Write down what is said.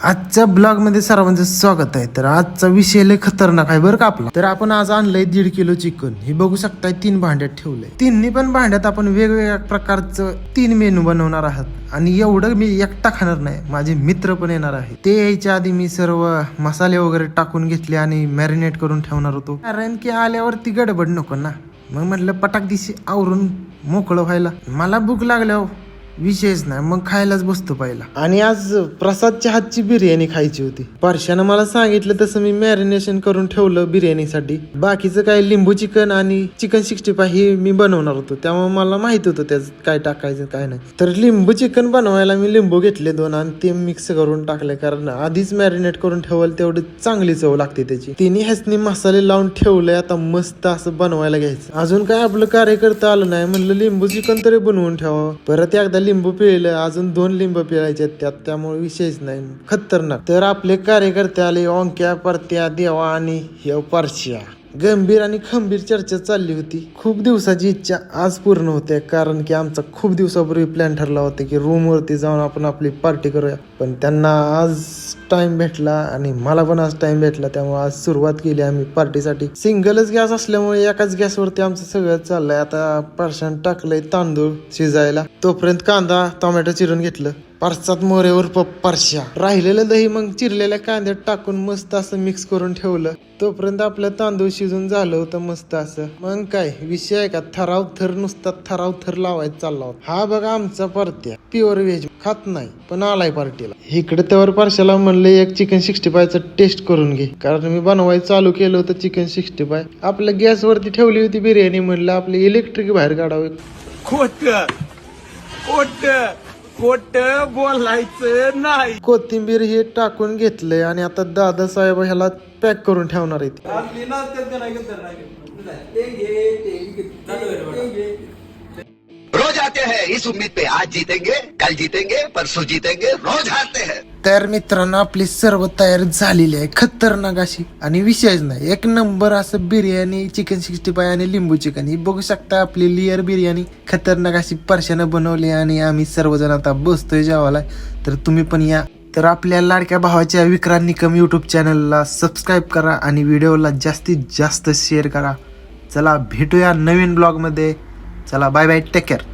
आजच्या ब्लॉग मध्ये सर्वांचं स्वागत आहे. तर आजचा विषय लय खतरनाक आहे बरं का आपला. तर आपण आज आणलंय 1.5 किलो चिकन. हे बघू शकताय 3 भांड्यात ठेवलंय. तिन्ही पण भांड्यात आपण वेगवेगळ्या प्रकारचं 3 मेनू बनवणार आहात. आणि एवढं मी एकटा खाणार नाही, माझे मित्र पण येणार आहे. ते यायच्या आधी मी सर्व मसाले वगैरे टाकून घेतले आणि मॅरिनेट करून ठेवणार होतो, कारण की आल्यावरती गडबड नको ना. मग म्हटलं पटाक दिशी आवरून मोकळं व्हायला. मला भूक लागल्यावर विशेष नाही, मग खायलाच बसतो पहिला. आणि आज प्रसादच्या हातची बिर्याणी खायची होती. परशानं मला सांगितलं तसं मी मॅरिनेशन करून ठेवलं बिर्याणीसाठी. बाकीचं काय लिंबू चिकन आणि चिकन 65 हे मी बनवणार होतो, त्यामुळे मला माहित होतं त्यात काय टाकायचं काय नाही. तर लिंबू चिकन बनवायला मी लिंबू घेतले 2 आणि ते मिक्स करून टाकले, कारण आधीच मॅरिनेट करून ठेवाल तेवढी चांगली चव लागते त्याची. तिन्ही ह्यासनी मसाले लावून ठेवलंय. आता मस्त असं बनवायला घ्यायचं. अजून काय आपलं कार्यकर्ता आलं नाही, म्हणलं लिंबू चिकन तरी बनवून ठेवावं. परत एकदा लिंबू पिळलं, अजून 2 लिंबू पिळायचे त्यात, त्यामुळे विषयच नाही, खतरनाक. तर आपले कार्यकर्ते आले, ओंक्या, परत्या, देवा आणि हे परश्या. गंभीर आणि खंबीर चर्चा चालली होती. खूप दिवसाची इच्छा आज पूर्ण होते, कारण की आमचा खूप दिवसापूर्वी प्लॅन ठरला होता की रूम वरती जाऊन आपण आपली पार्टी करूया. पण त्यांना आज टाइम भेटला आणि मला पण आज टाइम भेटला, त्यामुळे आज सुरुवात केली आम्ही पार्टीसाठी. सिंगलच गॅस असल्यामुळे एकाच गॅसवरती आमचं सगळं चाललंय. आता परशान टाकलंय तांदूळ शिजायला, तोपर्यंत कांदा टोमॅटो चिरून घेतलं. परसात मोरेवर परश्या. राहिलेलं दही मग चिरलेल्या कांद्यात टाकून मस्त असं मिक्स करून ठेवलं. तोपर्यंत आपलं तांदूळ शिजून झालं होतं मस्त असं. मग काय विषय आहे का, थराव थर नुसता थराव थर लावायचा चालला होता. हा बघा आमचा परत्या, प्युअर व्हेज खात नाही पण आलाय पार्टीला. इकडे त्यावर परशाला म्हणलं एक चिकन 65 टेस्ट करून घे, कारण मी बनवायचं चालू केलं होतं चिकन 65. आपल्या गॅसवरती ठेवली होती बिर्याणी, म्हणलं आपले इलेक्ट्रिक बाहेर काढावे. खोट खोट खोट बोलायचं नाही. कोथिंबीर हे टाकून घेतलंय आणि आता दादासाहेब ह्याला पॅक करून ठेवणार आहेत. रोज आते हैं इस उम्मीद पे, आज जीतेंगे, कल जीतेंगे, परसों जीतेंगे, रोज हारते हैं. तर मित्रांनो आपली सर्व तयारी झालेली आहे, खतरनाक अशी. आणि विशेष नाही, एक नंबर असं बिर्याणी चिकन 65 आणि लिंबू चिकन. ही बघू शकता आपली लेअर बिर्याणी खतरनाक अशी परशानं बनवली आणि आम्ही सर्वजण आता बसतोय जेवायला. तर तुम्ही पण या. तर आपल्या लाडक्या भावाच्या विक्रांत निकम YouTube चॅनलला सबस्क्राईब करा आणि व्हिडिओला जास्तीत जास्त शेअर करा. चला भेटूया नवीन ब्लॉग मध्ये. चला बाय बाय, टेक केअर.